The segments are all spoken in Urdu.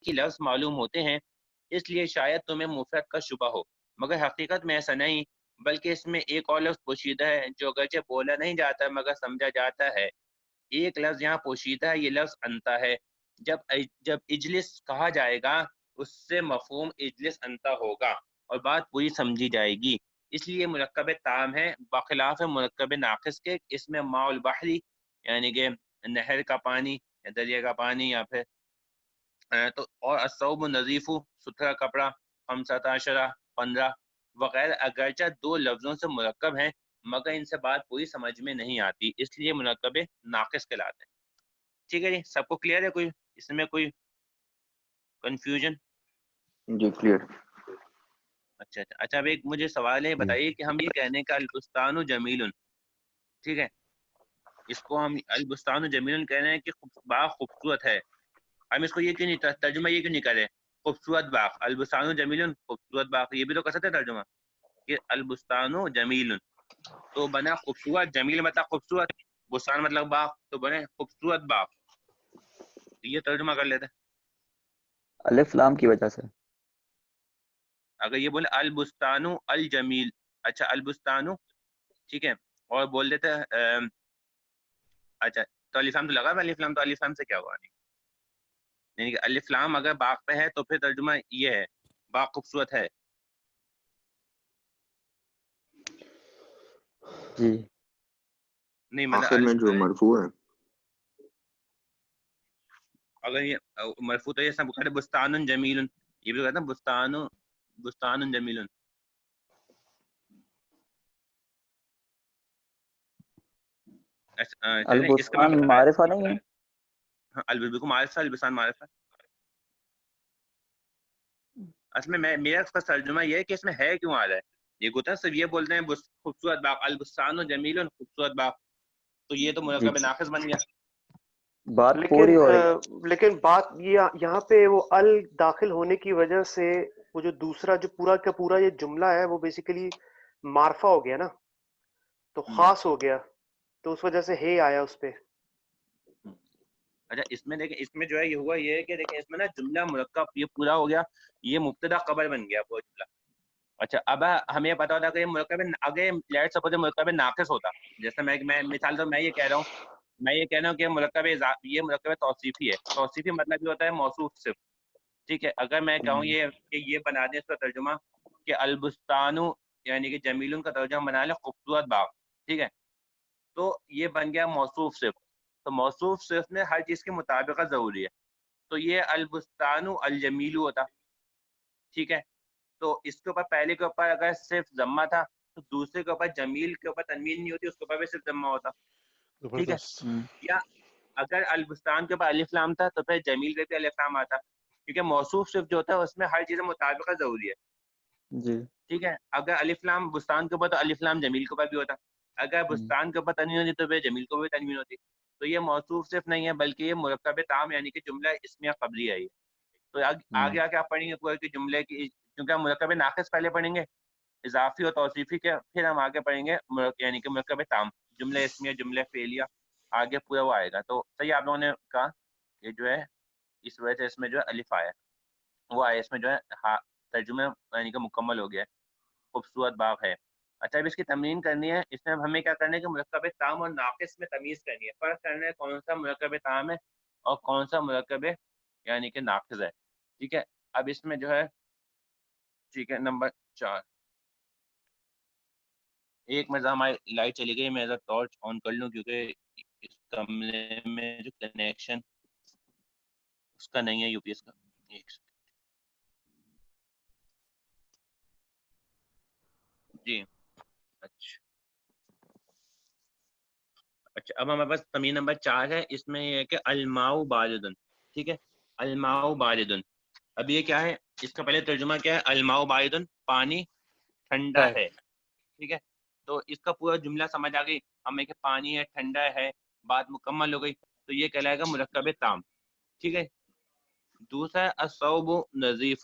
ہی لفظ معلوم ہوتے ہیں، اس لیے شاید تمہیں مفرد کا شبہ ہو، مگر حقیقت میں ایسا نہیں، بلکہ اس میں ایک اور لفظ پوشیدہ ہے جو اگرچہ بولا نہیں جاتا مگر سمجھا جاتا ہے۔ ایک لفظ یہاں پوشیدہ ہے، یہ لفظ انتا ہے۔ جب اجلس کہا جائے گا اس سے مفہوم اجلس انتا ہوگا اور بات پوری سمجھی جائے گی، اس لیے مرکب تام ہے بخلاف مرکب ناقص کے۔ اس میں ماء البحری یعنی کہ نہر کا پانی یا دریا کا پانی یا پھر تو اور الثوب نظیف ستھرا کپڑا، 15 15 وغیرہ اگرچہ دو لفظوں سے مرکب ہیں مگر ان سے بات پوری سمجھ میں نہیں آتی، اس لیے مرکب ناقص کہلاتے ہیں۔ ٹھیک ہے جی، سب کو کلیئر ہے؟ کوئی اس میں کوئی کنفیوژن؟ جی کلیئر۔ اچھا اب ایک مجھے سوال ہے، بتائیے کہ ہم یہ کہنے کا البستان جمیل، ٹھیک ہے، اس کو ہم البستان جمیل کہہ رہے ہیں کہ باغ خوبصورت ہے، ہم اس کو یہ کیوں نہیں ترجمہ یہ کیوں نہیں کرے خوبصورت باغ؟ البستان جمیل خوبصورت باغ، یہ بھی تو کر سکتے ترجمہ کہ البستان جمیل، تو بنا خوبصورت، جمیل مطلب خوبصورت، بستان مطلب باغ، تو بنے خوبصورت باغ، یہ ترجمہ کر لیتے۔ الف لام کی وجہ سے اگر یہ بولے البستان الجمیل، اچھا البستان، ٹھیک ہے، اور بول دیتے اچھا تو الف لام تو لگا ہوا، الف لام تو الف لام سے کیا ہوا نہیں، یعنی کہ الف لام اگر باغ پہ ہے تو پھر ترجمہ یہ ہے باغ خوبصورت ہے۔ جی نہیں آخر میں جو مطلب مرفوع ہے، اگر یہ مرفوع تو یہ سب کہتے بستان جمیل، یہ بھی کہتے ہیں بستان جمیل۔ چلیں اس کا میں البستان بتایا، معرفہ نہیں ہے؟ بالکل معرفہ، البستان معرفہ۔ اصل میں میرا اس کا ترجمہ یہ ہے کہ اس میں ہے کیوں آ رہا ہے، یہ گوتا صرف یہ بولتے ہیں خوبصورت باغ، البستان جمیل خوبصورت باغ، تو یہ تو جی مرکب ناقص بن گیا۔ بات پوری ہو رہی لیکن بات یہ یہاں پہ وہ ال داخل ہونے کی وجہ سے وہ جو دوسرا جو پورا کا پورا یہ جملہ ہے وہ بیسیکلی معرفہ ہو گیا نا، تو خاص ہو گیا، تو اس وجہ سے ہے آیا اس پہ۔ اچھا اس میں دیکھیں، اس میں جو ہے یہ ہوا یہ ہے کہ دیکھیں اس میں نا جملہ مرکب یہ پورا ہو گیا، یہ مبتدا خبر بن گیا پورا جملہ۔ اچھا اب ہمیں پتا ہوتا کہ یہ مرکب اگر لیٹ سپوز مرکب ناقص ہوتا، جیسے میں مثال تو میں یہ کہہ رہا ہوں کہ مرکب یہ مرکب توصیفی ہے، توصیفی مطلب یہ ہوتا ہے موصوف صرف، ٹھیک ہے، اگر میں کہوں یہ کہ یہ بنا دیں اس کا ترجمہ کہ البستان یعنی کہ جمیل کا ترجمہ بنا لیں خوبصورت باغ، ٹھیک ہے، تو یہ بن گیا موصوف صرف، تو موصوف صرف میں ہر چیز کی مطابقت ضروری ہے، تو یہ البستان الجمیل ہوتا، ٹھیک ہے، تو اس کے اوپر پہلے کے اوپر اگر صرف ضمہ تھا تو دوسرے کے اوپر جمیل کے اوپر تنوین نہیں ہوتی، اس کے اوپر بھی صرف ضمہ ہوتا، ٹھیک ہے، یا اگر البستان کے اوپر الف لام تھا تو پھر جمیل پہ بھی الف لام آتا، کیونکہ موصوف صرف جو ہوتا ہے اس میں ہر چیز مطابقت ضروری ہے، جی ٹھیک ہے، اگر الف لام بستان کے اوپر تو الف لام جمیل کے اوپر بھی ہوتا، اگر بستان کے اوپر تنوین ہوتی تو پھر جمیل کے اوپر بھی تنوین ہوتی، تو یہ موصوف صرف نہیں ہے بلکہ یہ مرکب تام یعنی کہ جملہ اسمیہ قبلیہ ہے۔ تو آگے آ کے آپ پڑھیں گے پورے جملے کی، کیونکہ ہم مرکب ناقص پہلے پڑھیں گے اضافی اور توصیفی کے، پھر ہم آگے پڑھیں گے یعنی کہ مرکب تام، جملہ اسمیہ، جملہ فعلیہ، آگے پورا وہ آئے گا۔ تو صحیح آپ لوگوں نے کہا کہ جو ہے اس وجہ سے اس میں جو ہے الف آیا، وہ آیا اس میں جو ہے ترجمہ یعنی کہ مکمل ہو گیا، خوبصورت باغ ہے۔ اچھا اب اس کی تمرین کرنی ہے، اس میں ہمیں کیا کرنا ہے کہ مرکب تام اور ناقص میں تمیز کرنی ہے، فرق کرنا ہے کون سا مرکب تام ہے اور کون سا مرکب یعنی کہ ناقص ہے، ٹھیک ہے۔ اب اس میں جو ہے ٹھیک ہے نمبر 4، ایک مرتبہ ہماری لائٹ چلی گئی، میں ذرا ٹارچ آن کر لوں کیونکہ اس کمرے میں جو کنیکشن اس کا نہیں ہے یو پی ایس کا، ایک جی اچھا اب ہمارے پاس تمرین نمبر 4 ہے، اس میں یہ ہے کہ الماء باردن، ٹھیک ہے، الماء باردن، اب یہ کیا ہے، اس کا پہلے ترجمہ کیا ہے، الماء باردن پانی ٹھنڈا ہے، ٹھیک ہے، تو اس کا پورا جملہ سمجھ آ گئی ہمیں کہ پانی ہے، ٹھنڈا ہے، بات مکمل ہو گئی، تو یہ کہلائے گا مرکب تام، ٹھیک ہے۔ دوسرا ہے الثوب نظیف،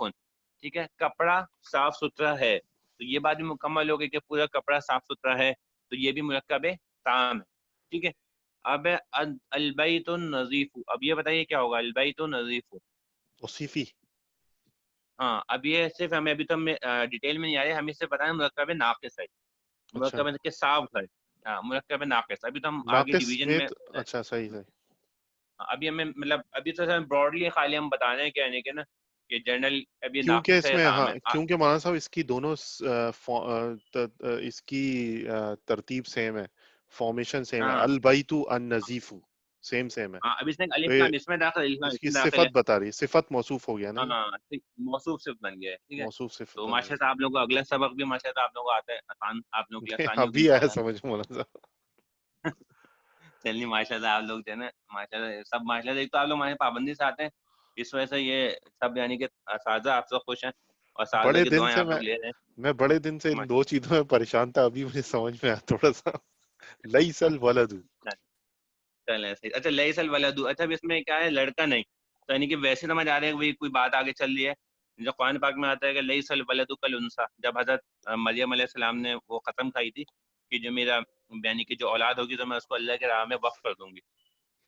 ٹھیک ہے، کپڑا صاف ستھرا ہے، تو یہ بات بھی مکمل ہو گئی کہ پورا کپڑا صاف ستھرا ہے، تو یہ بھی مرکب تام ہے، ٹھیک ہے۔ اب البیت النظیف، اب یہ بتائیے کیا ہوگا البیت النظیف، توصیفی. ہاں اب یہ صرف ہمیں ابھی تو ہم ڈیٹیل میں نہیں آ رہے, ہمیں سے پتا ہے مرکب ناقص ہے, اچھا مرکب کے صاف ہے, مرکب ناقص. ابھی تو ہم آگے ناقص ڈویژن میں, اچھا صحیح صحیح. ابھی ہمیں مطلب ابھی تو براڈلی خالی ہم بتا رہے ہیں کہ یعنی کہ نا کہ جنرل ابھی کیونکہ ناقص اس ہے میں تام ہاں ہے. کیونکہ مولانا صاحب اس کی دونوں اس کی ترتیب سیم ہے, فارمیشن سیم ہے. ہاں البیت النظیف سیم ہے. اب اس نے تو الف یہ لام اس میں داخل, الف لام اس اس کی میں داخل ہے. صفت بتا رہی ہے, صفت موصوف ہو گیا نا, یہ ہاں موصوف صرف بن گیا ہے, ٹھیک ہے. موصوف صفت تو بن ماشاء اللہ آپ لوگوں کو اگلا سبق بھی ماشاء اللہ آپ لوگوں کو آتا ہے, آسان آپ لوگوں کے لیے گیا. آسانی ہوگی ابھی آیا انشاءاللہ. سمجھ مولانا صاحب. چلیے ماشاء اللہ آپ لوگ جو ہے نا ماشاء اللہ سب ماشاء اللہ, ایک تو آپ لوگ ہمارے پابندی سے آتے ہیں, اس وجہ سے یہ سب یعنی کہ اساتذہ آپ سب خوش ہیں اور اساتذہ بڑے کی دن دعائیں سے آپ لوگ لے رہے میں بڑے دن سے ان دو چیزوں میں پریشان تھا, ابھی مجھے سمجھ میں آیا تھوڑا سا. لیس الولد. ہیں. چلیں صحیح. اچھا لیس الولد, اچھا اب اس میں کیا ہے, لڑکا نہیں, تو یعنی کہ ویسے سمجھ آ رہے ہیں کہ کوئی بات آگے چل رہی ہے. جو قرآن پاک میں آتا ہے کہ لیس الولد کالانثی, جب حضرت مریم علیہ السلام نے وہ قسم کھائی تھی کہ جو میرا یعنی کہ جو اولاد ہوگی تو میں اس کو اللہ کے راہ میں وقف کر دوں گی.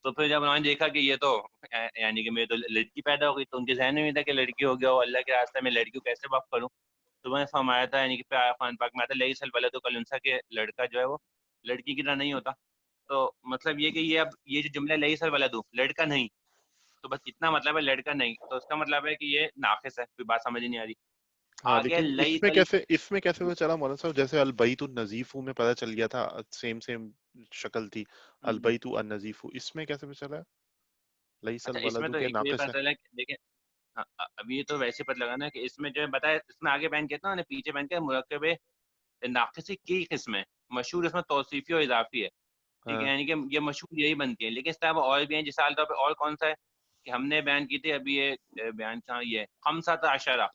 تو پھر جب انہوں نے دیکھا کہ یہ تو یعنی کہ میری تو لڑکی پیدا ہو گئی, تو ان کے ذہن میں بھی تھا کہ لڑکی ہو گیا اور اللہ کے راستے میں لڑکی کو کیسے وقف کروں. تو میں نے فرمایا تھا یعنی کہ قرآن پاک میں آتا ہے لیس الولد کالانثی, کہ لڑکا جو ہے وہ لڑکی کی طرح نہیں ہوتا. تو مطلب یہ کہ یہ اب یہ جو جملہ لیس الولد لڑکا نہیں, تو بس اتنا مطلب ہے لڑکا نہیں, تو اس کا مطلب ہے کہ یہ ناقص ہے, کوئی بات سمجھ نہیں آ رہی. ہاں آگے لیکن لیس ال اس میں کیسے پتا چلا مولانا صاحب, جیسے البیت النظیف میں پتا چل گیا تھا, سیم شکل تھی, البیت النظیف, اس میں کیسے پتا چلا لیس اچھا اس میں الولد تو کے ایک تو یہ ناقص پتہ ہے؟ چلا کہ دیکھیں ابھی یہ تو ویسے پتہ لگا نا کہ اس میں جو ہے بتایا, اس میں آگے بیان کیا تھا, پیچھے بیان کیا مرکب ناقصی کی قسمیں, مشہور اس میں توصیفی اور اضافی ہے, ٹھیک ہے, ہاں یعنی کہ یہ مشہور یہی بنتی ہے. لیکن اس طرح اور بھی ہیں, جس طور پہ اور کون سا ہے کہ ہم نے بیان کی تھی ابھی, یہ بیان کہاں, یہ خمسۃ عشرہ,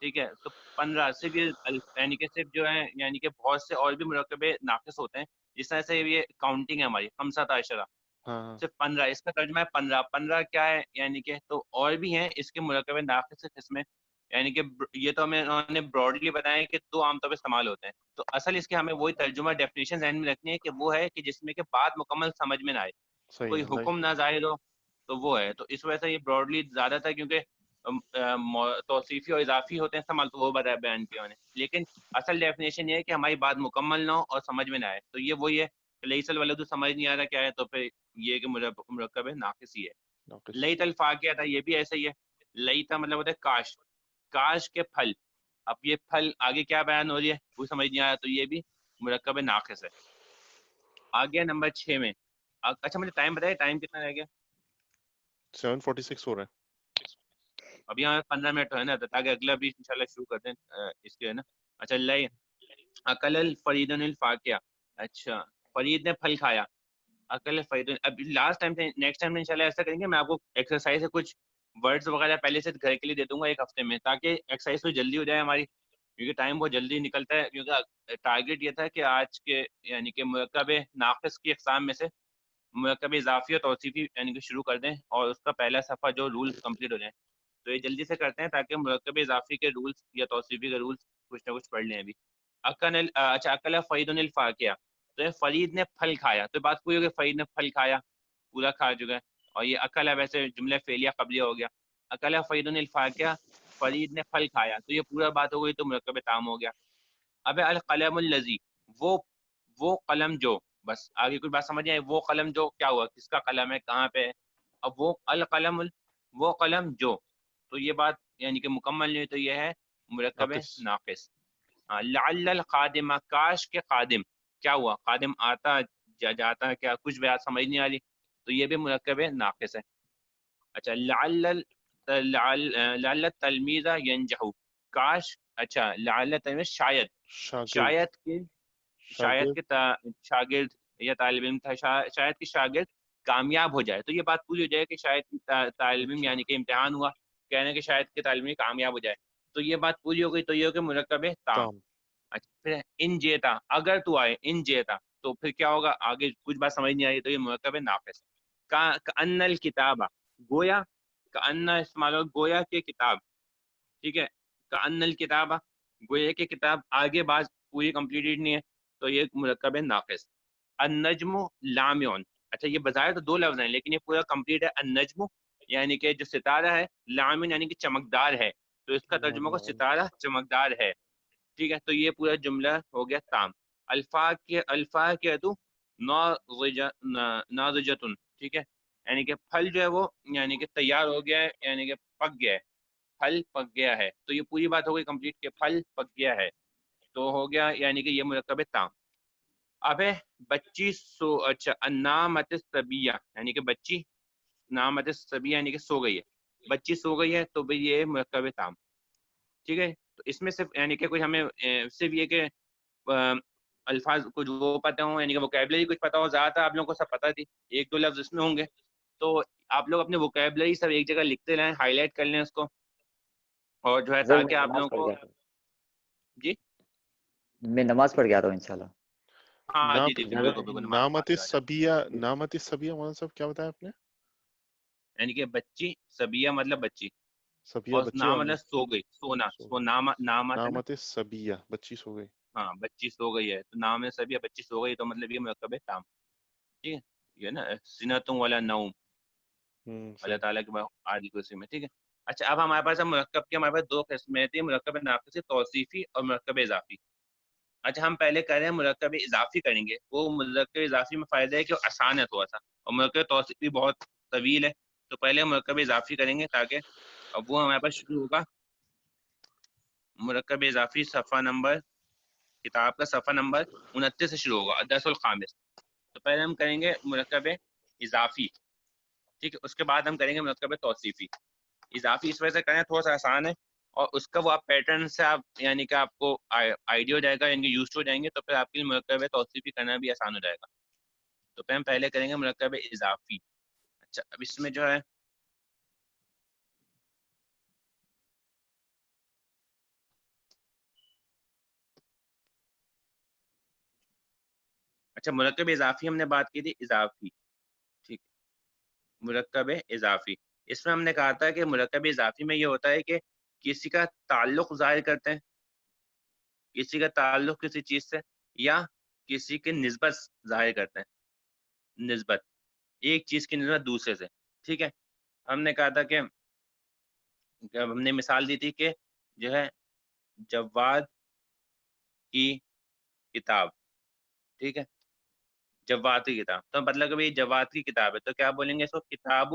ٹھیک ہے, تو 15 صرف یہ یعنی کہ صرف جو ہے یعنی کہ بہت سے اور بھی مرکبے ناقص ہوتے ہیں, جس طرح سے یہ کاؤنٹنگ ہے ہماری خمسۃ عشرہ, ہاں صرف 15, اس کا ترجمہ ہے 15. 15 کیا ہے یعنی کہ, تو اور بھی ہیں اس کے مرکب ناقص قسمیں, یعنی کہ یہ تو ہمیں انہوں نے براڈلی بتایا کہ دو عام طور پہ استعمال ہوتے ہیں. تو اصل اس کے ہمیں وہی ترجمہ ڈیفینیشن ذہن میں رکھنی ہے کہ وہ ہے کہ جس میں کہ بات مکمل سمجھ میں نہ آئے, صحیح کوئی ہے. حکم نہ ظاہر ہو, تو وہ ہے. تو اس وجہ سے یہ براڈلی زیادہ تھا, کیونکہ توصیفی اور اضافی ہوتے ہیں استعمال, تو وہ بتایا بیان کیا انہوں نے. لیکن اصل ڈیفینیشن یہ ہے کہ ہماری بات مکمل نہ ہو اور سمجھ میں نہ آئے, تو یہ وہی ہے کہ لیس الولد سمجھ نہیں آ رہا کیا ہے, تو پھر یہ کہ مرکب ناقص ہی ہے. ناقص. لیت الفاقیہ تھا, یہ بھی ایسا ہی ہے. لیتا مطلب ہوتا ہے کاش, کاش کے پھل. اب یہ پھل آگے کیا بیان ہو رہی ہے کوئی سمجھ نہیں آیا, تو یہ بھی مرکب ناقص ہے. آگے نمبر 6 میں, اچھا مجھے ٹائم بتائیے, ٹائم کتنا رہ گیا؟ 7:46 ہو رہا ہے. ابھی یہاں 15 منٹ ہے نا, تاکہ اگلا بھی انشاءاللہ شروع کر دیں اس کے, ہے نا. اچھا اکل الفرید الفاقیہ, اچھا فرید نے پھل کھایا, اکل فرید. اب لاسٹ ٹائم سے نیکسٹ ٹائم انشاءاللہ ایسا کریں گے, میں آپ کو ایکسرسائز سے کچھ ورڈز وغیرہ پہلے سے گھر کے لیے دے دوں گا ایک ہفتے میں, تاکہ ایکسرسائز تو جلدی ہو جائے ہماری, کیونکہ ٹائم بہت جلدی نکلتا ہے. کیونکہ ٹارگیٹ یہ تھا کہ آج کے یعنی کہ مرکب ناقص کی اقسام میں سے مرکب اضافی اور توصیفی یعنی کہ شروع کر دیں, اور اس کا پہلا صفحہ جو رولز کمپلیٹ ہو جائیں. تو یہ جلدی سے کرتے ہیں تاکہ مرکب اضافی کے رولز یا توصیفی کے رولز کچھ نہ کچھ پڑھ لیں ابھی. اچھا اکل فرید الفاقیہ, تو یہ فرید نے پھل کھایا, تو بات پوری ہو گئی, فرید نے پھل کھایا, پورا کھا چکا ہے. اور یہ اکل ہے ویسے جملہ فعلیہ قبلیہ ہو گیا, اکل فرید الفاقیہ, فرید نے پھل کھایا, تو یہ پورا بات ہو گئی, تو مرکب تام ہو گیا. اب القلم الذی, وہ قلم جو, بس آگے کوئی بات سمجھ آئے, وہ قلم جو کیا ہوا, کس کا قلم ہے, کہاں پہ ہے. اب وہ القلم وہ قلم جو, تو یہ بات یعنی کہ مکمل نہیں, تو یہ ہے مرکب ناقص. لعل القادم, کاش کے قادم, کیا ہوا, قادم آتا جاتا, کیا کچھ بات سمجھ نہیں آ رہی, تو یہ بھی مرکب ناقص ہے. اچھا لعل التلمیذ ینجح, کاش, اچھا لعل تلمیذ شاید, شاید کے شاگرد یا طالب علم تھا, شاید کہ شاگرد کامیاب ہو جائے, تو یہ بات پوری ہو جائے کہ شاید طالب علم یعنی کہ امتحان ہوا, کہنے کہ شاید کہ طالب علم کامیاب ہو جائے, تو یہ بات پوری ہو گئی, تو یہ ہو کہ مرکب تام. اچھا پھر ان جیتا, اگر تو آئے, ان جیتا, تو پھر کیا ہوگا, آگے کچھ بات سمجھ نہیں آئی, تو یہ مرکب ناقص. کأن الکتاب, گویا, کأن استعمال ہو گویا کہ کتاب, ٹھیک ہے, کأن الکتاب, گویا کہ کتاب, آگے بات پوری کمپلیٹڈ نہیں ہے, تو یہ مرکب ناقص. النجم لامع, اچھا یہ بظاہر تو دو لفظ ہیں لیکن یہ پورا کمپلیٹ ہے. النجم یعنی کہ جو ستارہ ہے، لامن یعنی کہ چمکدار ہے، تو اس کا ترجمہ کو ستارہ چمکدار ہے. ٹھیک ہے، تو یہ پورا جملہ ہو گیا تام. الفاکہۃ ناضجۃ، ٹھیک ہے، یعنی کہ پھل جو ہے وہ یعنی کہ تیار ہو گیا ہے، یعنی کہ پک گیا ہے، پھل پک گیا ہے. تو یہ پوری بات ہو گئی کمپلیٹ کہ پھل پک گیا ہے، تو ہو گیا یعنی کہ یہ مرکب تام. اب ہے بچی سو، اچھا النامۃ الصبیہ یعنی کہ بچی، نامۃ الصبیہ یعنی کہ سو گئی ہے، بچی سو گئی ہے، تو بھئی یہ مرکب تام. ٹھیک ہے، تو اس میں صرف یعنی کہ کچھ ہمیں صرف یہ کہ الفاظ کچھ وہ پتہ ہوں، یعنی کہ ووکیبلری کچھ پتہ ہو. زیادہ تر آپ لوگوں کو سب پتہ تھی، ایک دو لفظ اس میں ہوں گے، تو آپ لوگ اپنے ووکیبلری سب ایک جگہ لکھتے رہیں، ہائی لائٹ کر لیں اس کو، اور جو ہے سر تاکہ میں آپ نماز لوگوں پڑھ کو. گیا تھا، جی میں نماز پڑھ گیا تھا انشاءاللہ. ہاں جی جی جی، بالکل اجازت ہے؟ بالکل، نماز نامت پڑھ رہا. الصبیہ، نامت الصبیہ مولانا صاحب کیا بتایا آپ نے؟ یعنی کہ بچی، صبیہ مطلب بچی، صبیہ اور بچی، نام اور مطلب سو گئی، سونا، سو سو گئی. نامت ہے نا. نامت الصبیہ بچی سو گئی. ہاں بچی سو گئی ہے، تو نام ہے صبیہ، بچی سو گئی، تو مطلب یہ مرکب ہے تام. ٹھیک ہے، یہ نا سنتم ولا نوم، اللہ صحیح. تعالیٰ کے عادل کرسی میں. ٹھیک ہے، اچھا اب ہمارے پاس مرکب کے، ہمارے پاس دو قسمیں تھیں، مرکب ناقص توصیفی اور مرکب اضافی. اچھا ہم پہلے کر رہے ہیں مرکب اضافی کریں گے. وہ مرکب اضافی میں فائدہ ہے کہ وہ آسان ہے تھوڑا سا، اور مرکب توصیفی بہت طویل ہے. تو پہلے مرکب اضافی کریں گے، تاکہ اب وہ ہمارے پاس شروع ہوگا مرکب اضافی صفحہ نمبر، کتاب کا صفحہ نمبر 29 سے شروع ہوگا، الدرس الخامس. تو پہلے ہم کریں گے مرکب اضافی، ٹھیک ہے، اس کے بعد ہم کریں گے مرکب توصیفی. اضافی اس وجہ سے کریں تھوڑا سا آسان ہے، اور اس کا وہ آپ پیٹرن سے آپ یعنی کہ آپ کو آئیڈیا ہو جائے گا، یعنی کہ یوز ہو جائیں گے، تو پھر آپ کے لیے مرکب توصیفی کرنا بھی آسان ہو جائے گا. تو پھر ہم پہلے کریں گے مرکب اضافی. اچھا اب اس میں جو ہے اچھا مرکب اضافی ہم نے بات کی تھی، اضافی، ٹھیک، مرکب اضافی. اس میں ہم نے کہا تھا کہ مرکب اضافی میں یہ ہوتا ہے کہ کسی کا تعلق ظاہر کرتے ہیں، کسی کا تعلق کسی چیز سے، یا کسی کی نسبت ظاہر کرتے ہیں، نسبت، ایک چیز کی نسبت دوسرے سے. ٹھیک ہے، ہم نے کہا تھا کہ ہم نے مثال دی تھی کہ جو ہے جواد کی کتاب، ٹھیک ہے، جواد کی کتاب، تو مطلب کہ بھائی جواد کی کتاب ہے، تو کیا بولیں گے اس کو؟ کتاب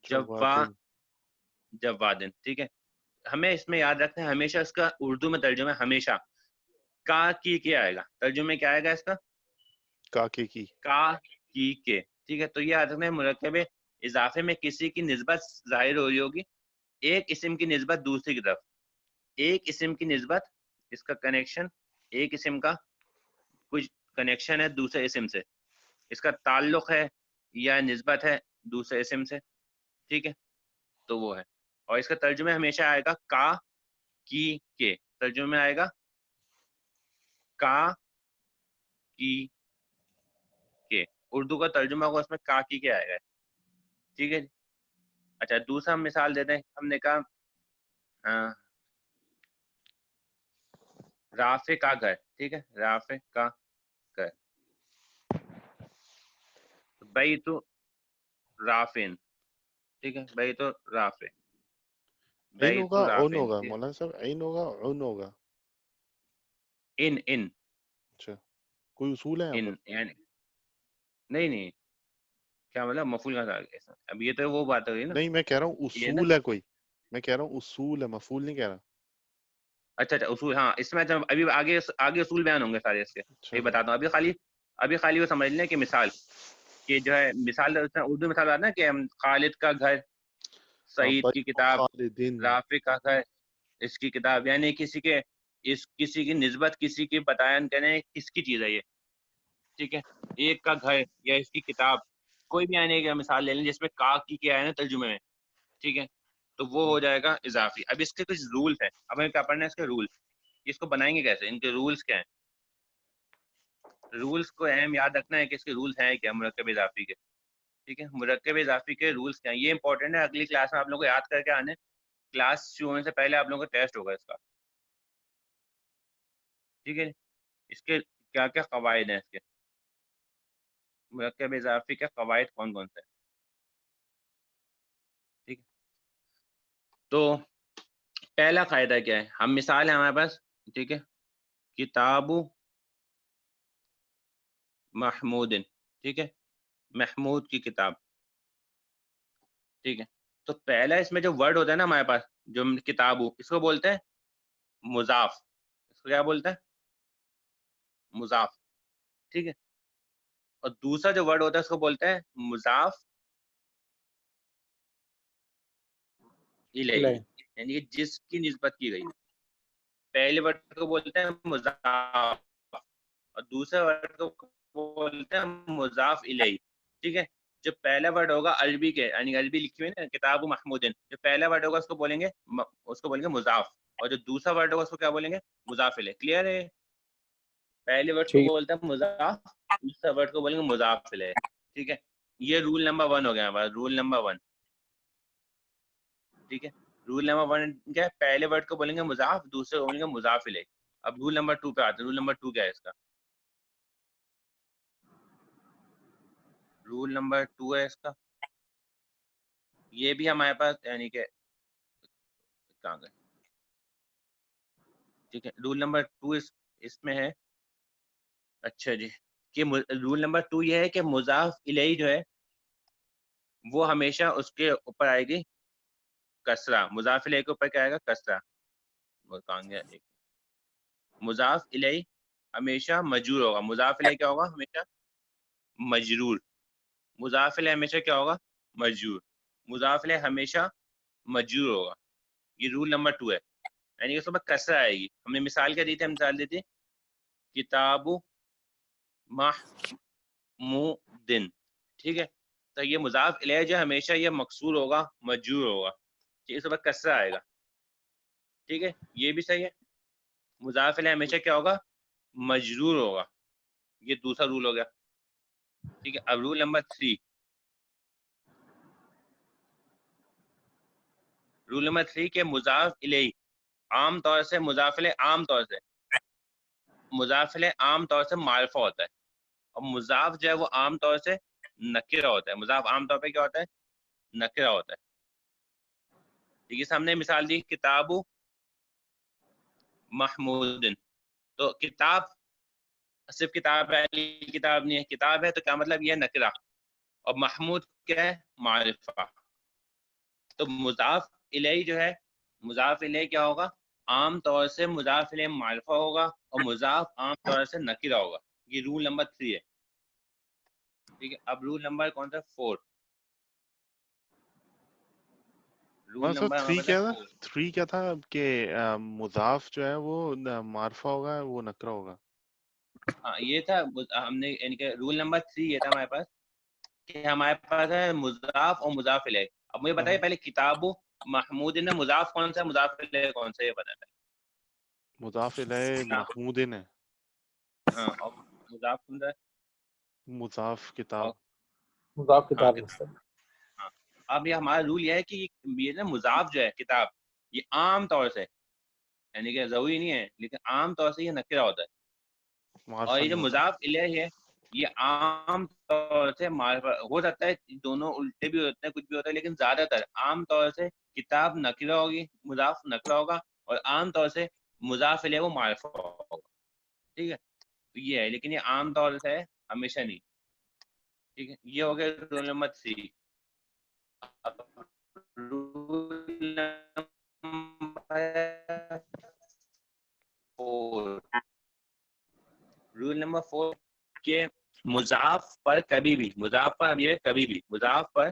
جوادن. جوادن. ٹھیک ہے، ہمیں اس میں یاد رکھنا ہے ہمیشہ اس کا اردو میں ترجمہ ہمیشہ کا کی کیا آئے گا، ترجمے کیا آئے گا اس کا؟ کاکے کی. کا کی کے. ٹھیک ہے، تو یہ یاد رکھنا ہے مرکب اضافے میں کسی کی نسبت ظاہر ہو رہی ہوگی، ایک اسم کی نسبت دوسری کی طرف، ایک اسم کی نسبت، اس کا کنیکشن، ایک اسم کا کچھ کنیکشن ہے دوسرے اسم سے، اس کا تعلق ہے یا نسبت ہے دوسرے اسم سے. ٹھیک ہے، تو وہ ہے. اور اس کا ترجمہ ہمیشہ آئے گا کا کی کے، ترجمے میں آئے گا کا کی کے. اردو کا ترجمہ ہوگا اس میں کا کی کے آئے گا. ٹھیک ہے جی. اچھا دوسرا ہم مثال دیتے ہیں، ہم نے کہا رافع کا گھر. ٹھیک ہے، رافع کا گھر، بیت رافع. ٹھیک ہے، بیت رافع، عین بیت ہوگا اون رافع. ہوگا مولانا صاحب؟ عین ہوگا اون ہوگا؟ ان اچھا، کوئی اصول ہے یہاں پر؟ یعنی نہیں نہیں، کیا مطلب مفعول کا تھا؟ اب یہ تو وہ بات ہو رہی ہے نا، نہیں میں کہہ رہا ہوں یہ نا اصول ہے کوئی، میں کہہ رہا ہوں اصول ہے، مفعول نہیں کہہ رہا. اچھا اچھا اصول. ہاں اس میں جب ابھی آگے اصول بیان ہوں گے سارے اس کے، اچھا یہ جی. بتاتا ہوں. ابھی خالی وہ سمجھ لیں کہ مثال، کہ جو ہے مثال اردو مثال آتا نا کہ خالد کا گھر، ہاں، سعید کی بیت کتاب، خالدین. رافع کا گھر، اس کی کتاب، یعنی کسی کی نسبت، کسی کی بیان کریں کس کی چیز ہے یہ. ٹھیک ہے، ایک کا گھر یا اس کی کتاب، کوئی بھی آنے کا مثال لے لیں جس میں کا کی کیا ہے نا ترجمے میں. ٹھیک ہے، تو وہ ہو جائے گا اضافی. اب اس کے کچھ رولز ہیں، اب ہمیں کیا پڑھنا ہے اس کے رول، اس کو بنائیں گے کیسے، ان کے رولز کیا ہیں. رولز کو اہم یاد رکھنا ہے کہ اس کے رولز ہیں کیا مرکب اضافی کے. ٹھیک ہے، مرکب اضافی کے رولز کیا ہیں یہ امپورٹنٹ ہے، اگلی کلاس میں آپ لوگوں کو یاد کر کے آنے، کلاس شروع ہونے سے پہلے آپ لوگوں کا ٹیسٹ ہوگا اس کا. ٹھیک ہے، اس کے کیا کیا قواعد ہیں، اس کے مرکب اضافی کے قواعد کون کون سے ہیں. تو پہلا قاعدہ کیا ہے؟ ہم مثال ہے ہمارے پاس، ٹھیک ہے، کتاب محمود، ٹھیک ہے، محمود کی کتاب، ٹھیک ہے. تو پہلا اس میں جو ورڈ ہوتا ہے نا ہمارے پاس، جو کتاب، اس کو بولتے ہیں مضاف. اس کو کیا بولتے ہیں؟ مضاف، ٹھیک ہے. اور دوسرا جو ورڈ ہوتا ہے اس کو بولتے ہیں مضاف الیہ، یعنی جس کی نسبت کی گئی. پہلے ورڈ کو بولتے ہیں مضاف اور دوسرے ورڈ کو بولتے ہیں مضاف الیہ، ٹھیک ہے. جو پہلا ورڈ ہوگا عربی کے، یعنی عربی لکھی ہوئی نا کتاب محمود، جو پہلا ورڈ ہوگا اس کو بولیں گے مضاف، اور جو دوسرا ورڈ ہوگا اس کو کیا بولیں گے؟ مضاف الیہ. کلیئر ہے؟ پہلے ورڈ کو بولتے ہیں مضاف، دوسرا ورڈ کو بولیں گے مضاف الیہ، ٹھیک ہے. یہ رول نمبر 1 ہو گیا ہمارا، رول نمبر 1، ٹھیک ہے. رول نمبر 1 کیا ہے؟ پہلے ورڈ کو بولیں گے مضاف، دوسرے کو بولیں گے مضاف الیہ. اب رول نمبر 2 پہ آتے ہیں. رول نمبر 2 کیا ہے اس کا؟ رول نمبر 2 ہے اس کا، یہ بھی ہمارے پاس یعنی کہ کہاں گئے، ٹھیک ہے. رول نمبر 2 اس میں ہے، اچھا جی، کہ رول نمبر 2 یہ ہے کہ مضاف الیہ جو ہے وہ ہمیشہ اس کے اوپر آئے گی کسرہ. مضاف الیہ کے اوپر کیا آئے گا؟ کسرہ. وہ کہاں گیا؟ ایک، مضاف الیہ ہمیشہ مجرور ہوگا. مضاف الیہ کیا ہوگا؟ ہمیشہ مجرور. مضاف الیہ ہمیشہ کیا ہوگا؟ مجرور. مضاف الیہ ہمیشہ مجرور ہوگا. یہ رول نمبر 2 ہے، یعنی کہ اس پر کسرہ آئے گی. ہم نے مثال کیا دی تھی؟ مثال دی تھی کتاب محمود، ٹھیک ہے. تو یہ مضاف الیہ جو ہمیشہ یہ مکسور ہوگا، مجرور ہوگا، اس پر کسرہ آئے گا، ٹھیک ہے. یہ بھی صحیح ہے، مضاف الیہ ہمیشہ کیا ہوگا؟ مجرور ہوگا. یہ دوسرا رول ہو گیا، ٹھیک ہے. اب رول نمبر 3، رول نمبر 3 کہ مضاف الیہ عام طور سے، مضاف الیہ عام طور سے، مضاف الیہ عام طور سے معرفہ ہوتا ہے، اور مضاف جو ہے وہ عام طور سے نکرہ ہوتا ہے. مضاف عام طور پہ کیا ہوتا ہے؟ نکرہ ہوتا ہے. ٹھیک ہے. ہم نے مثال دی کتاب محمود، تو کتاب صرف کتاب ہے، کتاب نہیں ہے. کتاب ہے تو کیا مطلب؟ یہ نکرہ. اور محمود کیا ہے؟ معرفہ. تو مضاف الیہ جو ہے، مضاف الیہ کیا ہوگا؟ عام طور سے مضاف الیہ معرفہ ہوگا اور مضاف عام طور سے نکرہ ہوگا. یہ رول نمبر 3 ہے، ٹھیک ہے. اب رول نمبر کون سا؟ 4. رول سر نمبر 3 ہمارا کیا تھا؟ 4. 3 کیا تھا کہ مضاف جو ہے وہ معرفہ ہوگا، وہ نکرہ ہوگا. ہاں یہ تھا ہم نے، یعنی کہ رول نمبر 3 یہ تھا ہمارے پاس کہ ہمارے پاس ہے مضاف اور مضاف الیہ. اب مجھے بتائیے پہلے کتاب محمود میں مضاف کون سا، مضاف الیہ کون سا، یہ بتائیں. مضاف الیہ محمود ہے، ہاں، اور مضاف کون سا؟ مضاف کتاب. مضاف ہاں کتاب کتاب. ہاں. اب یہ ہمارا رول یہ ہے کہ یہ نا مضاف جو ہے کتاب، یہ عام طور سے، یعنی کہ ضروری نہیں ہے لیکن عام طور سے یہ نکرہ ہوتا ہے. اور معرفہ یہ نہیں جو ہوتا. مضاف الیہ ہے یہ عام طور سے معرفہ ہو سکتا ہے، دونوں الٹے بھی ہوتے ہیں، کچھ بھی ہوتا ہے، لیکن زیادہ تر عام طور سے کتاب نکرہ ہوگی، مضاف نکرہ ہوگا، اور عام طور سے مضاف الیہ وہ معرفہ ہوگا. ٹھیک ہے. تو یہ ہے، لیکن یہ عام طور سے ہے، ہمیشہ نہیں. ٹھیک ہے. یہ ہو گیا رول نمبر 3. رول نمبر 4 کہ مضاف پر کبھی بھی، مضاف پر یہ کبھی بھی، مضاف پر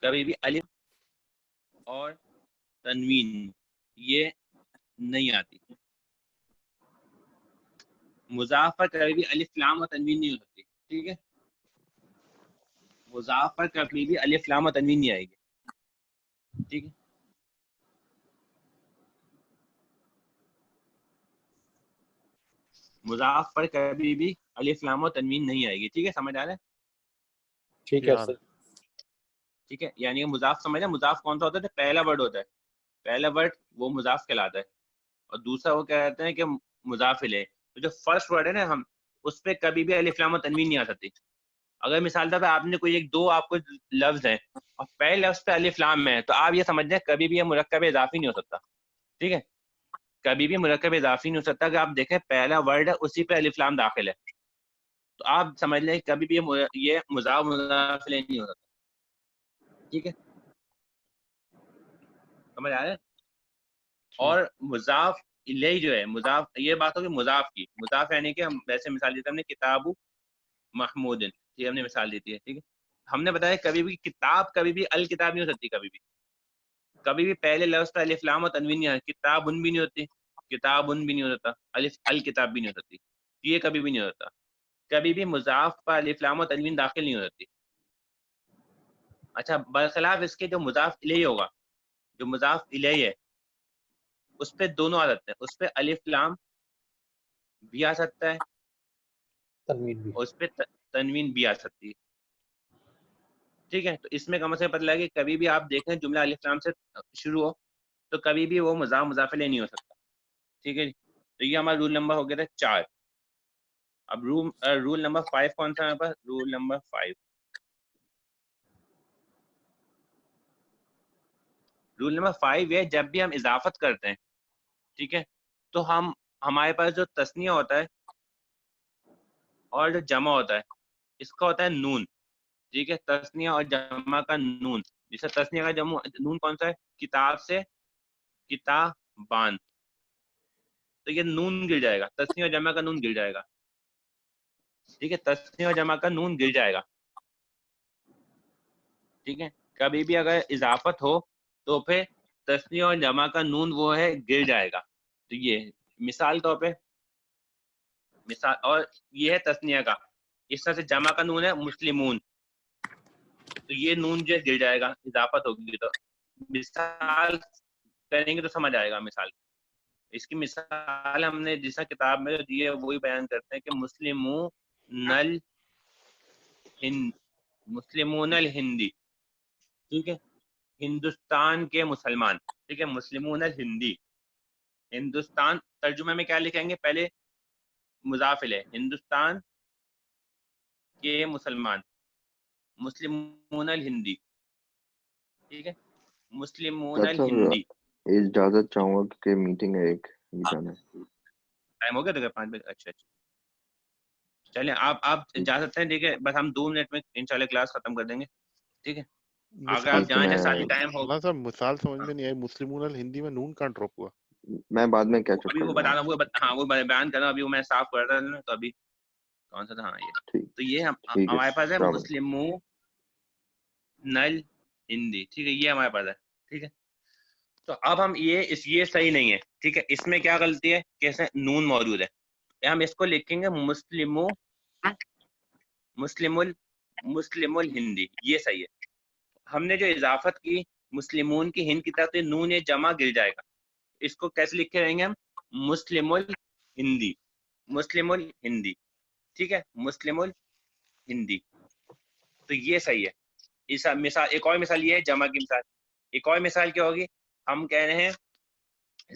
کبھی بھی الف اور تنوین یہ نہیں آتی. مضاف پر کبھی بھی الف لام اور تنوین نہیں ہوتی. ٹھیک ہے. مضاف پر کبھی بھی الف لام اور تنوین نہیں آئے گی. ٹھیک ہے. مضاف پر کبھی بھی الف لام اور تنوین نہیں آئے گی. ٹھیک ہے، سمجھ آ رہا ہے؟ ٹھیک ہے سر. ٹھیک ہے. یعنی کہ مضاف سمجھنا، مضاف کون سا ہوتا ہے؟ پہلا ورڈ ہوتا ہے، پہلا ورڈ وہ مضاف کہلاتا ہے، اور دوسرا وہ کیا کہتے ہیں کہ مضاف الیہ. تو جو فرسٹ ورڈ ہے نا ہم اس پہ کبھی بھی الف لام اور تنوین نہیں آ سکتی. اگر مثال طور پہ آپ نے کوئی ایک دو آپ کو لفظ ہیں اور پہلے لفظ پہ الف لام ہے تو آپ یہ سمجھ لیں کبھی بھی یہ مرکب اضافی نہیں ہو سکتا. ٹھیک ہے, کبھی بھی مرکب اضافی نہیں ہو سکتا. کہ آپ دیکھیں پہلا ورڈ ہے اسی پہ الف لام داخل ہے تو آپ سمجھ لیں کبھی بھی یہ مضاف مضاف الیہ نہیں ہو سکتا. ٹھیک ہے, سمجھ آ رہا ہے. اور مضاف الیہ جو ہے مضاف, یہ بات ہوگی مضاف کی. مضاف یعنی کہ ہم ویسے مثال دیتے ہیں ہم نے کتاب محمود, یہ ہم نے مثال دیتی ہے. ٹھیک ہے, ہم نے بتایا کبھی بھی کتاب کبھی بھی الکتاب نہیں ہو سکتی. کبھی بھی پہلے لفظ پہ الف لام اور تنوین نہیں آتی. کتاب ان بھی نہیں ہوتی, کتاب ان بھی نہیں ہوتا, الف الکتاب بھی نہیں ہو سکتی. یہ کبھی بھی نہیں ہوتا. کبھی بھی مضاف پر الف لام اور تنوین داخل نہیں ہو سکتی. اچھا, برخلاف اس کے جو مضاف الیہ ہوگا, جو مضاف الیہ ہے اس پہ دونوں آ سکتے ہیں. اس پہ الف لام بھی آ سکتا ہے تنوین بھی. اور اس پہ تنوین بھی آ سکتی ہے. ٹھیک ہے, تو اس میں کم از کم پتہ لگے کہ کبھی بھی آپ دیکھیں جملہ الف لام سے شروع ہو تو کبھی بھی وہ مضاف مضاف الیہ نہیں ہو سکتا. ٹھیک ہے جی, تو یہ ہمارا رول نمبر ہو گیا تھا 4. اب رول نمبر 5 کون سا ہے ہمارے پاس؟ رول نمبر 5, رول نمبر 5 یہ جب بھی ہم اضافت کرتے ہیں, ٹھیک ہے, تو ہمارے پاس جو تثنیہ ہوتا ہے اور جو جمع ہوتا ہے اس کا ہوتا ہے نون. ٹھیک ہے, تثنیہ اور جمع کا نون. جیسے تثنیہ کا جمع نون کون سا ہے؟ کتاب سے کتابان, تو یہ نون گر جائے گا. تثنیہ اور جمع کا نون گر جائے گا. ٹھیک ہے, تثنیہ اور جمع کا نون گر جائے گا. ٹھیک ہے, کبھی بھی اگر اضافت ہو تو پھر تثنیہ اور جمع کا نون وہ ہے گر جائے گا. تو یہ مثال طور پہ مثال, اور یہ ہے تثنیہ کا. اس طرح سے جمع کا نون ہے مسلمون, تو یہ نون جو گر جائے گا اضافت ہوگی. تو مثال کریں گے تو سمجھ آئے گا. مثال اس کی مثال ہم نے جیسا کتاب میں دی ہے وہی بیان کرتے ہیں کہ مسلمون الہندی. ٹھیک ہے, ہندوستان کے مسلمان. ٹھیک ہے, مسلمون الہندی. ہندوستان ترجمے میں کیا لکھیں گے؟ پہلے مضاف الیہ, ہندوستان کے مسلمان, مسلمون الہندی. ٹھیک ہے, مسلمون الہندی. اجازت چاہوں گا کہ میٹنگ ہے ایک, جانا ہے. ٹائم ہو گیا تھا 5 بجے. اچھا اچھا, چلیں آپ جا سکتے ہیں. ٹھیک ہے, بس ہم 2 منٹ میں انشاءاللہ کلاس ختم کر دیں گے. ٹھیک ہے, اگر آپ ٹھیک ہے, جائیں جیسے ابھی ٹائم ہو. مولانا صاحب مثال سمجھ میں نہیں آئی, مسلمون الہندی میں نون کہاں ڈراپ ہوا؟ میں بعد میں کیچ اپ ابھی کر وہ لوں گا. بتانا, وہ بیان کرنا. ابھی وہ میں صاف کر رہا تھا. تو ابھی کون سا تھا؟ ہاں یہ. ٹھیک تو یہ ٹھیک ہمارے پاس ہے السلام علیکم. مسلمون الہندی. ٹھیک ہے, یہ ہمارے پاس ہے. ٹھیک ہے, تو اب ہم یہ صحیح نہیں ہے. ٹھیک ہے, اس میں کیا غلطی ہے؟ کیسے نون موجود ہے. ہم اس کو لکھیں گے مسلم الہندی, یہ صحیح ہے. ہم نے جو اضافت کی مسلمون کی ہند کی طرف سے نون یہ جمع گر جائے گا. اس کو کیسے لکھے رہیں گے ہم؟ مسلم الہندی, مسلم الہندی. ٹھیک ہے, مسلم الہندی. تو یہ صحیح ہے. اس مثال, ایک اور مثال یہ ہے جمع کی مثال. ایک اور مثال کیا ہوگی؟ ہم کہہ رہے ہیں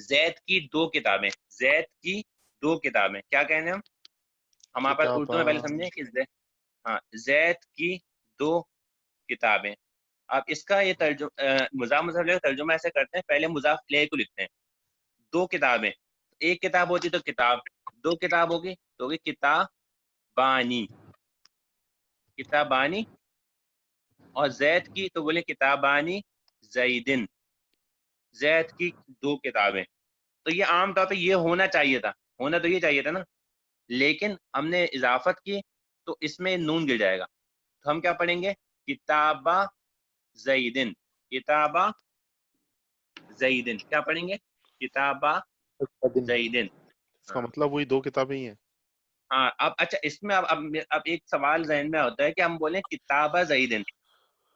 زید کی 2 کتابیں. زید کی 2 کتابیں کیا کہہ رہے ہیں ہم؟ ہمارے پاس اردو میں پہلے سمجھیں کہ زید کی 2 کتابیں. آپ اس کا یہ مضاف مضاف الیہ ترجمہ ایسے کرتے ہیں, پہلے مضاف الیہ کو لکھتے ہیں. 2 کتابیں, ایک کتاب ہوتی تو کتاب, 2 کتاب ہوگی تو ہوگی کتابانی, کتابانی. اور زید کی تو بولے کتابانی زیدن, زید کی 2 کتابیں. تو یہ عام طور پہ یہ ہونا چاہیے تھا, ہونا تو یہ چاہیے تھا نا, لیکن ہم نے اضافت کی تو اس میں نون گر جائے گا. تو ہم کیا پڑھیں گے؟ کتابہ زیدن, کتابہ زیدن. کیا پڑھیں گے؟ کتابہ زیدن. اس کا مطلب وہی 2 کتابیں ہی ہیں. ہاں, اب اچھا اس میں اب ایک سوال ذہن میں ہوتا ہے کہ ہم بولیں کتابہ زیدن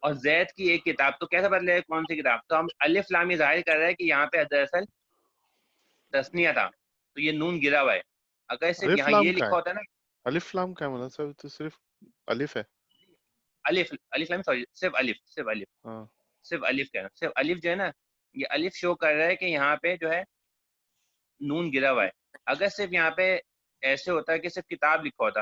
اور زید کی 1 کتاب, تو کیسے بدلے کون سی کتاب؟ تو ہم الف لام یہ ظاہر کر رہے ہیں کہ یہاں پہ دراصل تثنیہ تھا تو یہ نون گرا ہوا ہے. اگر صرف الف یہاں لام یہ کا لکھا ہے, ہوتا ہے نا, الف لام کا ہے مولانا صاحب, تو صرف الف ہے. الف لام سوری, صرف الف ہاں صرف الف کہنا, صرف الف جو ہے نا, یہ الف شو کر رہا ہے کہ یہاں پہ جو ہے نون گرا ہوا ہے. اگر صرف یہاں پہ ایسے ہوتا ہے کہ صرف کتاب لکھا ہوتا,